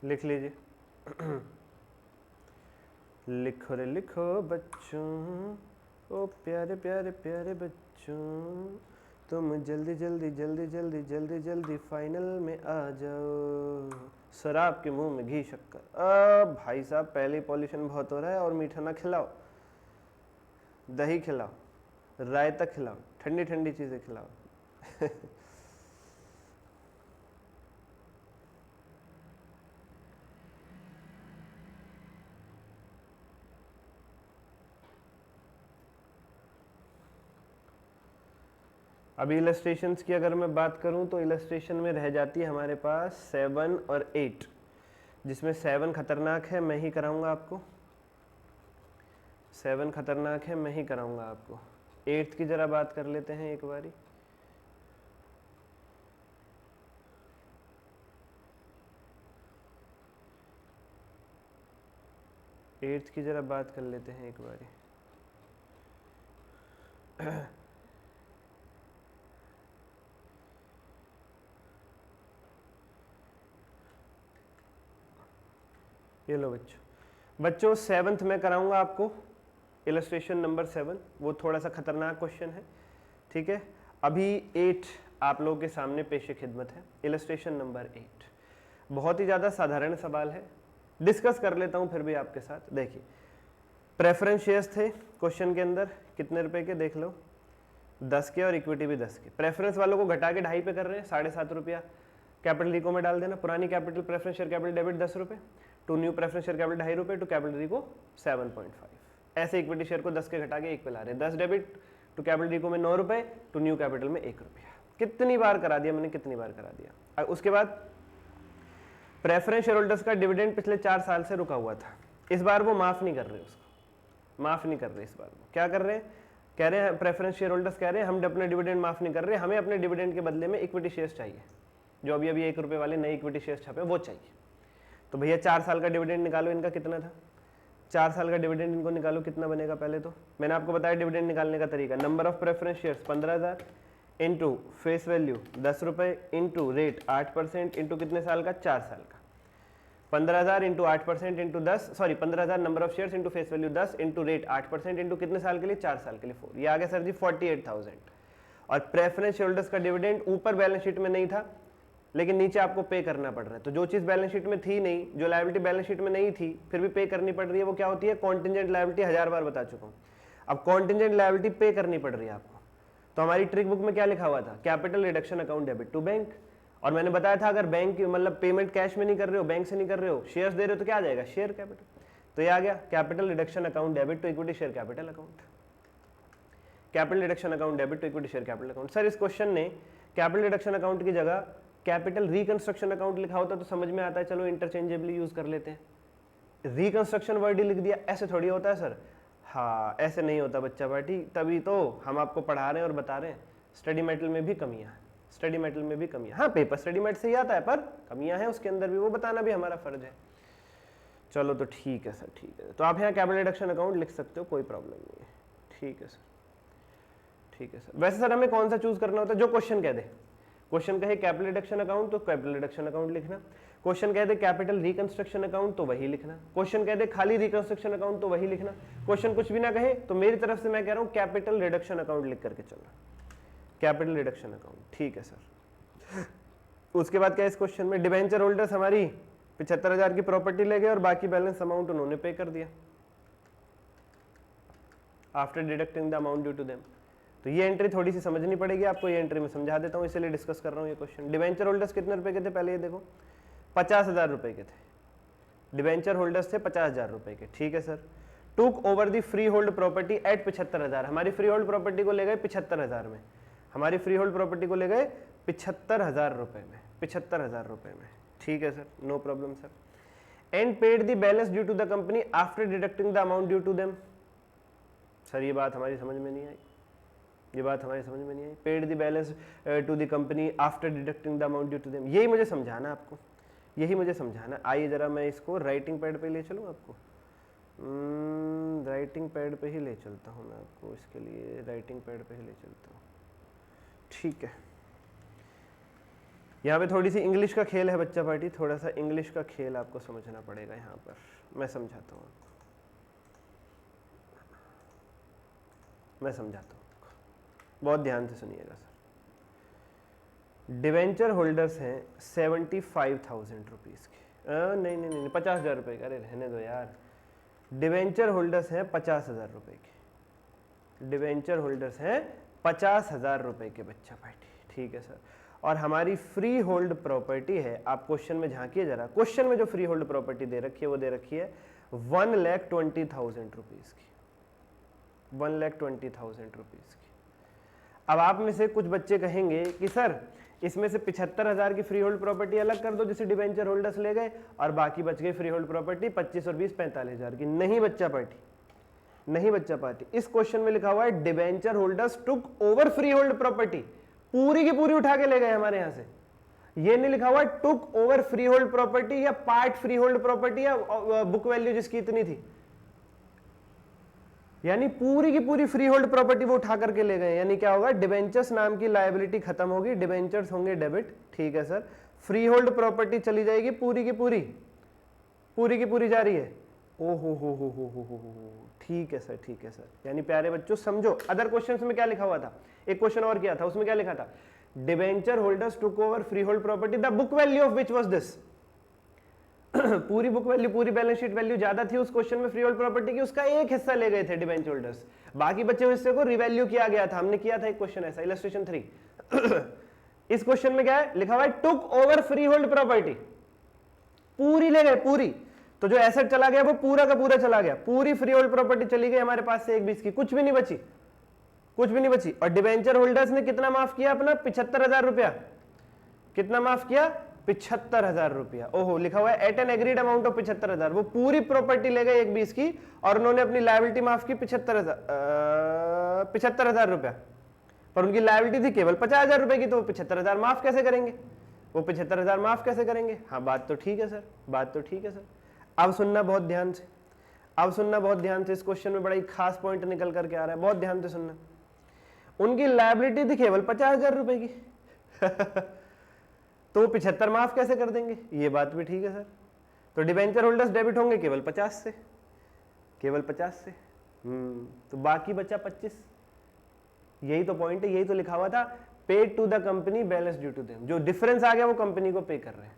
लिख लीजिए। लिखो रे लिखो बच्चों, ओ प्यारे प्यारे प्यारे बच्चों, तुम जल्दी जल्दी जल्दी जल्दी जल्दी जल्दी फाइनल में आ जाओ। शराब के मुंह में घी शक्कर। भाई साहब पहले पॉल्यूशन बहुत हो रहा है, और मीठा ना खिलाओ, दही खिलाओ, रायता खिलाओ, ठंडी ठंडी चीजें खिलाओ। अभी इलस्ट्रेशंस की अगर मैं बात करूं तो इलस्ट्रेशन में रह जाती है हमारे पास 7 और 8, जिसमें 7 खतरनाक है, मैं ही कराऊंगा आपको। 7 खतरनाक है, मैं ही कराऊंगा आपको। 8 की जरा बात कर लेते हैं एक बारी। एट्थ की जरा बात कर लेते हैं एक बारी। ये लो बच्चों 7th में कराऊंगा आपको इलस्ट्रेशन नंबर 7, वो थोड़ा सा खतरनाक क्वेश्चन है, ठीक है। अभी 8 आप लोगों के सामने पेश खिदमत है। इलस्ट्रेशन नंबर 8 बहुत ही ज़्यादा साधारण सवाल है, डिस्कस कर लेता हूँ फिर भी आपके साथ। देखिए प्रेफरेंस शेयर्स थे क्वेश्चन के अंदर, कितने रुपए के देख लो, 10 के, और इक्विटी भी 10 के। प्रेफरेंस वालों को घटा के 2.5 पे कर रहे हैं, 7.5 रुपया कैपिटल रिको में डाल देना। पुरानी capital preference share capital debit 10 रुपये, to new preference share capital 2.5 रुपये, टू कैपिटल रिको 7.5। ऐसे इक्विटी शेयर को 10 के घटा के 1 पे ला रहे हैं। 10 डेबिट टू कैपिटल रिको में 9 रुपये, टू न्यू कैपिटल में 1 रुपया। कितनी बार करा दिया मैंने, कितनी बार करा दिया। उसके बाद प्रेफरेंस शेयर होल्डर्स का डिविडेंड पिछले 4 साल से रुका हुआ था, इस बार वो माफ नहीं कर रहे, उसको माफ नहीं कर रहे। इस बार वो क्या कर रहे हैं, कह रहे हैं प्रेफरेंस शेयर होल्डर्स कह रहे हैं हम अपने डिविडेंड माफ नहीं कर रहे, हमें अपने डिविडेंड के बदले में इक्विटी शेयर्स चाहिए, जो अभी अभी 1 रुपये वाले नए इक्विटी शेयर्स छपे वो चाहिए। तो भैया 4 साल का डिविडेंड निकालो, इनका कितना था, 4 साल का डिविडेंड इनको निकालो, कितना बनेगा। पहले तो मैंने आपको बताया डिविडेंड निकालने का तरीका, number of preference shares 15,000 into face value 10 रुपये इंटू रेट 8% इंटू कितने साल का, 4 साल का। 15,000 into 8% into 10, sorry 15,000 number of shares into face value 10 into rate 8% into कितने साल के लिए, 4 साल के लिए 4। ये आ गया सर जी 48,000। और प्रेफरेंस शेयर होल्डर्स का डिविडेंड ऊपर बैलेंस शीट में नहीं था, लेकिन नीचे आपको पे करना पड़ रहा है। तो जो चीज बैलेंस शीट में थी नहीं, जो लायबिलिटी बैलेंस शीट में नहीं थी फिर भी पे करनी पड़ रही है, वो क्या होती है, कॉन्टिजेंट लायबिलिटी। 1000 बार बता चुका हूँ। अब कॉन्टिजेंट लायबिलिटी पे करनी पड़ रही है आपको, तो हमारी ट्रिक बुक में क्या लिखा हुआ था, capital reduction account debit to bank. और मैंने बताया था अगर बैंक मतलब पेमेंट कैश में नहीं कर रहे हो, बैंक से नहीं कर रहे हो, शेयर्स दे रहे हो, तो क्या आ जाएगा, शेयर कैपिटल। तो ये आ गया capital reduction account debit to equity share capital account. Capital reduction account debit to equity share capital account. Sir इस क्वेश्चन ने कैपिटल रिडक्शन अकाउंट की जगह कैपिटल रिकंस्ट्रक्शन अकाउंट लिखा होता तो समझ में आता है, चलो इंटरचेंजेबली यूज कर लेते हैं। रिकंस्ट्रक्शन वर्ड ही लिख दिया, ऐसे थोड़ी होता है सर। हाँ ऐसे नहीं होता बच्चा पार्टी, तभी तो हम आपको पढ़ा रहे हैं और बता रहे हैं स्टडी मेटल में भी कमियां हैं, स्टडी मेटल में भी कमियां। हाँ पेपर स्टडी मेट से ही आता है, पर कमियां हैं उसके अंदर भी, वो बताना भी हमारा फर्ज है। चलो तो ठीक है सर, ठीक है। तो आप यहाँ कैपिटल रिडक्शन अकाउंट लिख सकते हो, कोई प्रॉब्लम नहीं है। ठीक है सर, ठीक है सर। वैसे सर हमें कौन सा चूज करना होता है, जो क्वेश्चन कह दे। क्वेश्चन कहे कैपिटल रिडक्शन अकाउंट तो कैपिटल रिडक्शन अकाउंट लिखना, क्वेश्चन कह दे कैपिटल रिकंस्ट्रक्शन अकाउंट तो वही लिखना, क्वेश्चन कह दे खाली रिकंस्ट्रक्शन अकाउंट तो वही लिखना, क्वेश्चन कुछ भी ना कहे तो मेरी तरफ से मैं कह रहा हूँ कैपिटल रिडक्शन अकाउंट लिख करके चलना, कैपिटल रिडक्शन अकाउंट। ठीक है सर। उसके बाद क्या इस क्वेश्चन में, डिबेंचर होल्डर्स हमारी 75,000 की प्रॉपर्टी ले गए और बाकी बैलेंस अमाउंट उन्होंने पे कर दिया। After deducting the amount due to them. तो ये एंट्री थोड़ी सी समझनी पड़ेगी आपको, ये एंट्री मैं समझा देता हूँ, इसलिए डिस्कस कर रहा हूँ ये क्वेश्चन। डिवेंचर होल्डर्स कितने रुपए के थे पहले ये देखो, 50,000 रुपए के थे। डिवेंचर होल्डर्स थे 50,000 रुपए के, ठीक है sir. Took over the free hold property eight 75,000, हमारी फ्री होल्ड प्रॉपर्टी को ले गए 75,000 में, हमारी फ्री होल्ड प्रॉपर्टी को ले गए 75,000 रुपए में, 75,000 रुपए में, ठीक है sir, no problem sir. And paid the balance due to the company after deducting the amount due to them. Sir ये बात हमारी समझ में नहीं आई, ये बात हमारी समझ में नहीं आई। Paid the balance to the company after deducting the amount due to them, यही मुझे समझाना आपको, यही मुझे समझाना। आइए जरा मैं इसको राइटिंग पैड पे ले चलूँ आपको, राइटिंग पैड पे ही ले चलता हूँ मैं आपको, इसके लिए राइटिंग पैड पे ही ले चलता हूँ, ठीक है। यहाँ पे थोड़ी सी इंग्लिश का खेल है बच्चा पार्टी, थोड़ा सा इंग्लिश का खेल आपको समझना पड़ेगा यहाँ पर, मैं समझाता हूँ आपको, मैं समझाता हूँ आपको, बहुत ध्यान से सुनिएगा सर। डिवेंचर होल्डर्स हैं 75,000 रुपीज़ के, नहीं नहीं नहीं 50,000 रुपये के, अरे रहने दो यार। डिवेंचर होल्डर्स हैं 50,000 रुपये के, डिवेंचर होल्डर्स हैं 50,000 रुपये के बच्चा पार्टी, ठीक है सर। और हमारी फ्री होल्ड प्रॉपर्टी है, आप क्वेश्चन में झांकिए जरा, क्वेश्चन में जो फ्री होल्ड प्रॉपर्टी दे रखी है वो दे रखी है 1,20,000 रुपीज़ की, 1,20,000 रुपीज़ की। अब आप में से कुछ बच्चे कहेंगे कि सर इसमें से 75,000 की फ्री होल्ड प्रॉपर्टी अलग कर दो जिसे डिवेंचर होल्डर्स ले गए, और बाकी बच गई फ्री होल्ड प्रॉपर्टी 25 और 20 45,000 की। नहीं बच्चा पार्टी, नहीं बच्चा पार्टी, इस क्वेश्चन में लिखा हुआ है debenture holders took over free hold property, पूरी की पूरी उठा के ले गए हमारे यहां से। ये नहीं लिखा हुआ took over free hold property या पार्ट फ्री होल्ड प्रॉपर्टी या बुक वैल्यू जिसकी इतनी थी, यानी पूरी की पूरी फ्री होल्ड प्रॉपर्टी वो उठा करके ले गए। यानी क्या होगा, डिवेंचर्स नाम की लायबिलिटी खत्म होगी, डिवेंचर्स होंगे डेबिट, ठीक है सर। फ्री होल्ड प्रॉपर्टी चली जाएगी पूरी की पूरी, पूरी की पूरी जा रही है। ओ हो, ठीक है सर, ठीक है सर। यानी प्यारे बच्चों समझो, अदर क्वेश्चंस में क्या लिखा हुआ था, एक क्वेश्चन और किया था, उसमें क्या लिखा था, debenture holders took over free hold property the book value of which was this. पूरी बुक वैल्यू, पूरी बैलेंस शीट वैल्यू ज्यादा थी उस क्वेश्चन में फ्री होल्ड प्रॉपर्टी की, उसका एक हिस्सा ले गए थे डिवेंचर होल्डर्स, बाकी बचे हुए हिस्से को रिवैल्यू किया गया था। हमने किया था एक क्वेश्चन ऐसा, इलस्ट्रेशन 3। इस क्वेश्चन में क्या है लिखा हुआ है, took over free hold property, पूरी ले गए पूरी। तो जो एसेट चला गया वो पूरा का पूरा चला गया, पूरी फ्री होल्ड प्रॉपर्टी चली गई हमारे पास से 1/20 की, कुछ भी नहीं बची, कुछ भी नहीं बची। और डिवेंचर होल्डर्स ने कितना माफ किया अपना, 75,000 रुपया। कितना माफ किया, 75,000 रुपया। ओहो, लिखा हुआ है at an agreed amount of 75,000। वो पूरी प्रॉपर्टी ले गए 1/20 की और उन्होंने अपनी लायबिलिटी माफ की 75,000 रुपया, पर उनकी लायबिलिटी थी केवल 50,000 रुपए की, तो 75,000 माफ कैसे करेंगे, वो 75,000 माफ कैसे करेंगे। हाँ बात तो ठीक है सर, बात तो ठीक है सर। अब सुनना बहुत ध्यान से, अब सुनना बहुत ध्यान से, इस क्वेश्चन में बड़ा ही खास पॉइंट निकल करके आ रहा है, बहुत ध्यान से सुनना। उनकी लायबिलिटी थी केवल 50,000 रुपए की तो 75 माफ कैसे कर देंगे, ये बात भी ठीक है सर। तो डिवेंचर होल्डर्स डेबिट होंगे केवल 50 से, केवल 50 से। तो बाकी बचा 25। यही तो पॉइंट है, यही तो लिखा हुआ था, paid to the company balance due to them. जो डिफरेंस आ गया वो कंपनी को पे कर रहे हैं।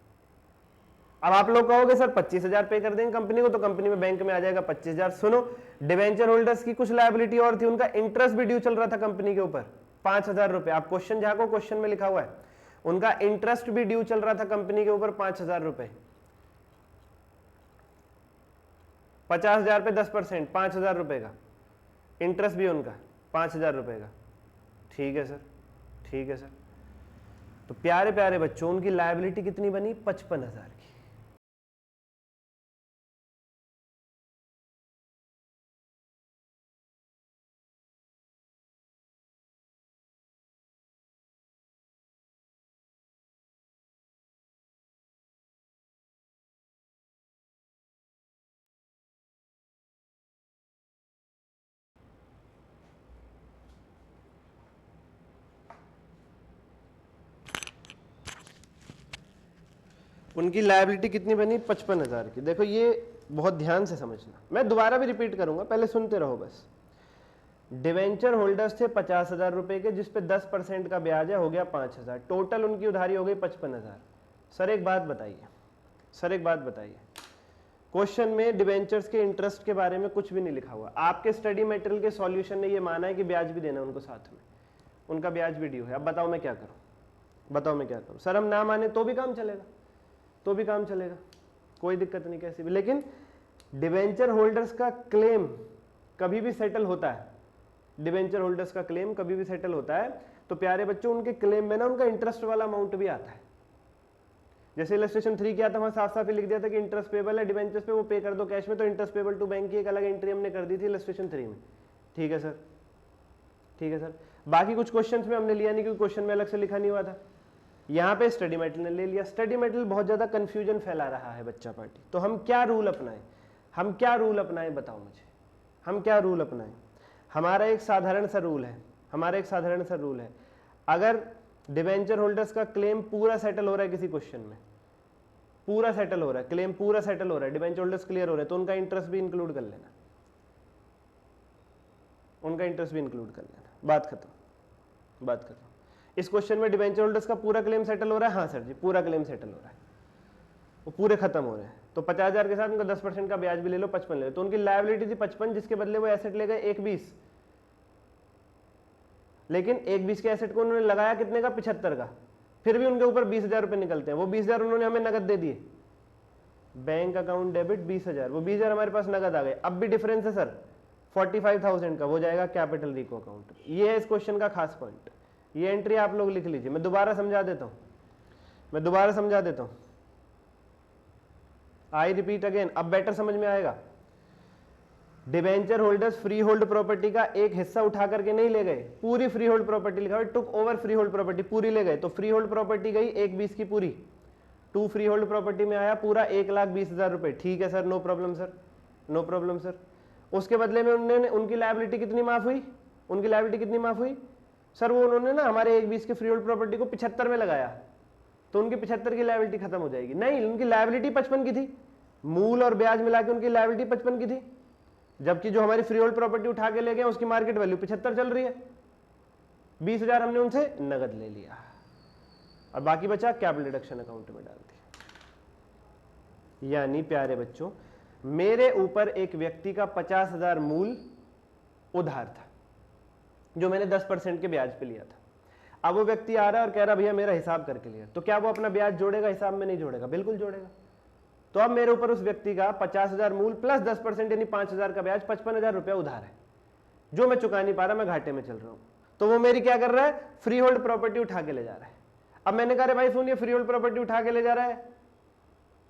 अब आप लोग कहोगे सर 25,000 पे कर देंगे कंपनी को, तो कंपनी में बैंक में आ जाएगा 25,000। सुनो, डिवेंचर होल्डर्स की कुछ लायबिलिटी और थी, उनका इंटरेस्ट भी ड्यू चल रहा था कंपनी के ऊपर 5,000 रुपए। आप क्वेश्चन झाको, क्वेश्चन में लिखा हुआ है उनका इंटरेस्ट भी ड्यू चल रहा था कंपनी के ऊपर 5,000 रुपए। 50,000 पे 10%, 5,000 रुपए का इंटरेस्ट भी उनका 5,000 रुपए का। ठीक है सर, ठीक है सर। तो प्यारे प्यारे बच्चों, उनकी लायबिलिटी कितनी बनी, 55,000 की। उनकी लायबिलिटी कितनी बनी, 55,000 की। देखो ये बहुत ध्यान से समझना, मैं दोबारा भी रिपीट करूंगा, पहले सुनते रहो बस। डिवेंचर होल्डर्स थे 50,000 रुपए के, जिसपे 10% का ब्याज है, हो गया 5,000। टोटल उनकी उधारी हो गई 55,000। सर एक बात बताइए, सर एक बात बताइए, क्वेश्चन में डिबेंचर्स के इंटरेस्ट के बारे में कुछ भी नहीं लिखा हुआ। आपके स्टडी मटेरियल के सॉल्यूशन ने ये माना है कि ब्याज भी देना उनको साथ में, उनका ब्याज भी ड्यू है। अब बताओ मैं क्या करूं, बताओ मैं क्या करूं। सर हम ना माने तो भी काम चलेगा, तो भी काम चलेगा, कोई दिक्कत नहीं कैसी भी। लेकिन डिबेंचर होल्डर्स का क्लेम कभी भी सेटल होता है, डिबेंचर होल्डर्स का क्लेम कभी भी सेटल होता है। तो प्यारे बच्चों उनके क्लेम में ना उनका इंटरेस्ट वाला अमाउंट भी आता है। जैसे इलस्ट्रेशन 3 किया था, वहां साफ साफ लिख दिया था कि इंटरेस्ट पेबल है डिबेंचर्स पे, वो पे कर दो कैश में, तो इंटरेस्ट पेबल टू बैंक की एक अलग एंट्री हमने कर दी थी इलस्ट्रेशन 3 में। ठीक है सर, ठीक है सर। बाकी कुछ क्वेश्चंस में हमने लिया नहीं क्योंकि क्वेश्चन में अलग से लिखा नहीं हुआ था। यहाँ पे स्टडी मटेरियल ने ले लिया। स्टडी मटेरियल बहुत ज्यादा कंफ्यूजन फैला रहा है बच्चा पार्टी। तो हम क्या रूल अपनाएं, हम क्या रूल अपनाएं बताओ मुझे, हम क्या रूल अपनाएं। हमारा एक साधारण सा रूल है, हमारा एक साधारण सा रूल है, अगर डिबेंचर होल्डर्स का क्लेम पूरा सेटल हो रहा है किसी क्वेश्चन में, पूरा सेटल हो रहा है, क्लेम पूरा सेटल हो रहा है, डिबेंचर होल्डर्स क्लियर हो रहे हैं, तो उनका इंटरेस्ट भी इंक्लूड कर लेना, उनका इंटरेस्ट भी इंक्लूड कर लेना। बात खत्म, बात खत्म। इस क्वेश्चन में डिबेंचर होल्डर्स का पूरा क्लेम सेटल हो रहा है, हाँ सर जी पूरा क्लेम सेटल हो रहा है, वो पूरे खत्म हो रहे हैं। तो 50,000 के साथ उनका 10% का ब्याज भी ले लो, 55 ले लो। तो उनकी लायबिलिटी थी 55, जिसके बदले वो एसेट ले गए 120, लेकिन 120 के एसेट को उन्होंने लगाया कितने का, 75 का। फिर भी उनके ऊपर 20,000 रुपए निकलते हैं। वो 20,000 उन्होंने हमें नगद दे दिए, बैंक अकाउंट डेबिट 20,000, वो 20,000 हमारे पास नगद आ गए। अब भी डिफरेंस है सर 45,000 का, वो जाएगा कैपिटल रिको अकाउंट। ये है इस क्वेश्चन का खास पॉइंट। ये एंट्री आप लोग लिख लीजिए, मैं दोबारा समझा देता हूं, मैं दोबारा समझा देता हूं। आई रिपीट अगेन, अब बेटर समझ में आएगा। Debenture holders free hold property का एक हिस्सा उठा करके नहीं ले गए, पूरी फ्री होल्ड प्रॉपर्टी लिखा है, took over free hold property, पूरी ले गए। तो फ्री होल्ड प्रॉपर्टी गई 120 की पूरी, टू फ्री होल्ड प्रॉपर्टी में आया पूरा 1,20,000 रुपए। ठीक है sir, no problem sir, no problem sir. उसके बदले में उन्होंने, उनकी लायबिलिटी कितनी माफ हुई, उनकी लायबिलिटी कितनी माफ हुई सर, वो उन्होंने ना हमारे 120 की फ्री होल्ड प्रॉपर्टी को 75 में लगाया, तो उनकी 75 की लायबिलिटी खत्म हो जाएगी। नहीं, उनकी लायबिलिटी 55 की थी, मूल और ब्याज मिला के उनकी लायबिलिटी 55 की थी, जबकि जो हमारी फ्री होल्ड प्रॉपर्टी उठा के ले गए उसकी मार्केट वैल्यू 75 चल रही है। 20,000 हमने उनसे नगद ले लिया और बाकी बचा कैपिटल डिडक्शन अकाउंट में डाल दिया। यानी प्यारे बच्चों, मेरे ऊपर एक व्यक्ति का 50,000 मूल उधार था जो मैंने 10% के ब्याज पे लिया था। अब वो व्यक्ति आ रहा है और कह रहा भैया मेरा हिसाब करके लिया, तो क्या वो अपना ब्याज जोड़ेगा हिसाब में? नहीं जोड़ेगा, बिल्कुल जोड़ेगा। तो अब मेरे ऊपर उस व्यक्ति का 50,000 मूल प्लस 10% यानी 5,000 का ब्याज, 55,000 रुपया उधार है जो मैं चुका नहीं पा रहा, मैं घाटे में चल रहा हूं। तो वो मेरी क्या कर रहा है, फ्री होल्ड प्रॉपर्टी उठा के ले जा रहा है। अब मैंने कहा भाई सुन, ये फ्री होल्ड प्रॉपर्टी उठा के ले जा रहा है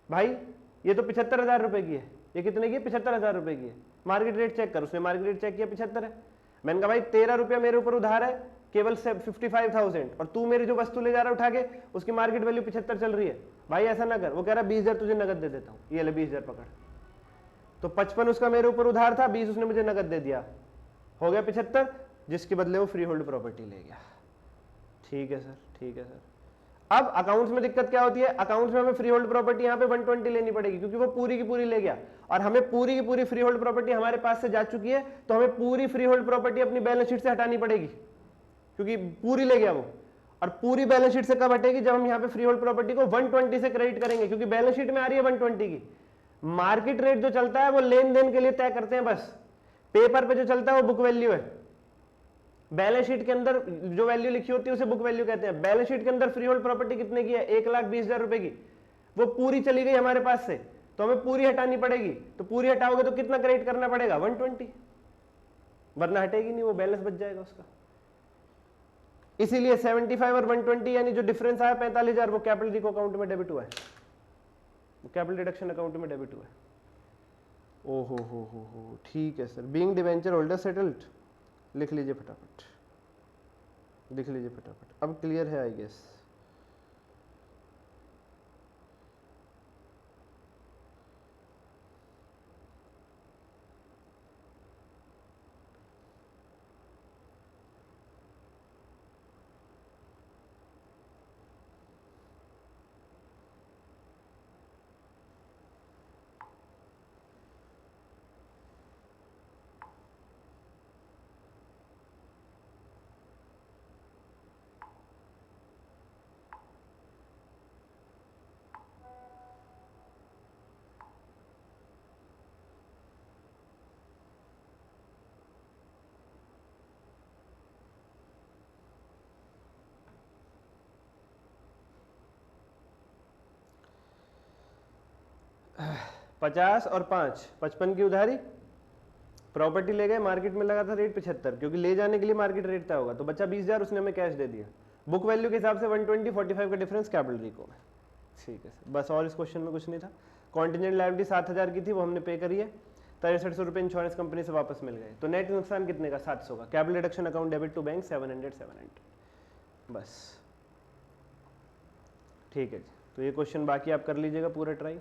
भाई, ये तो 75,000 रुपए की है। ये कितने की है? 75,000 रुपए की है। मार्केट रेट चेक कर, उसने मार्केट रेट चेक किया 75 है। मैंने कहा भाई 13 रुपया मेरे ऊपर उधार है केवल 55,000, और तू मेरी जो वस्तु ले जा रहा है उठा के, उसकी मार्केट वैल्यू 75 चल रही है। भाई ऐसा ना कर। वो कह रहा 20,000 तुझे नगद दे देता हूँ, ये ले 20,000 पकड़। तो 55 उसका मेरे ऊपर उधार था, 20 उसने मुझे नगद दे दिया, हो गया 75, जिसके बदले वो फ्री होल्ड प्रॉपर्टी ले गया। ठीक है सर, ठीक है सर। अब अकाउंट्स में दिक्कत क्या होती है, अकाउंट्स में हमें फ्री होल्ड प्रॉपर्टी यहाँ पे 120 लेनी पड़ेगी क्योंकि वो पूरी की पूरी ले गया, और हमें पूरी की पूरी फ्री होल्ड प्रॉपर्टी हमारे पास से जा चुकी है, तो हमें पूरी फ्री होल्ड प्रॉपर्टी अपनी बैलेंस शीट से हटानी पड़ेगी क्योंकि पूरी ले गया वो। और पूरी बैलेंस शीट से कब हटेगी? जब हम यहाँ पे फ्री होल्ड प्रॉपर्टी को 120 से क्रेडिट करेंगे, क्योंकि बैलेंस शीट में आ रही है 120 की। मार्केट रेट जो चलता है वो लेन देन के लिए तय करते हैं, बस पेपर पे जो चलता है वो बुक वैल्यू है। बैलेंस शीट के अंदर जो वैल्यू लिखी होती है उसे बुक वैल्यू कहते हैं। बैलेंस शीट के अंदर फ्री होल्ड प्रॉपर्टी कितने की है? 1,20,000 रुपए की। वो पूरी चली गई हमारे पास से, तो हमें पूरी हटानी पड़ेगी। तो पूरी हटाओगे तो कितना क्रेडिट करना पड़ेगा? 120, वरना हटेगी नहीं, वो बैलेंस बच जाएगा उसका। इसीलिए 75 और 120 यानी जो डिफरेंस आया 45,000, वो कैपिटल रिको अकाउंट में डेबिट हुआ है, वो कैपिटल डिडक्शन अकाउंट में डेबिट हुआ है। हो, ठीक है sir. Being debenture holder settled, लिख लीजिए फटाफट, लिख लीजिए फटाफट। अब क्लियर है आई गेस। 50 और 5, 55 की उधारी, प्रॉपर्टी ले गए, मार्केट में लगा था रेट 75, क्योंकि ले जाने के लिए मार्केट रेट तय होगा, तो बच्चा 20,000, उसने हमें कैश दे दिया। बुक वैल्यू के हिसाब से 120, 45 का डिफरेंस कैपिटल रिको में। ठीक है सर, बस और इस क्वेश्चन में कुछ नहीं था। कॉन्टिजेंट लायबिलिटी 7,000 की थी, वो हमने पे करी है, 6300 रुपये इंश्योरेंस कंपनी से वापस मिल गए, तो नेट नुकसान कितने का, 700 का। Capital reduction account debit to bank 700। बस ठीक है जी, तो ये क्वेश्चन बाकी आप कर लीजिएगा पूरा ट्राई।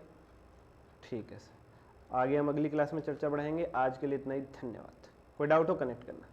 ठीक है सर, आगे हम अगली क्लास में चर्चा बढ़ाएंगे। आज के लिए इतना ही, धन्यवाद। कोई डाउट हो कनेक्ट करना।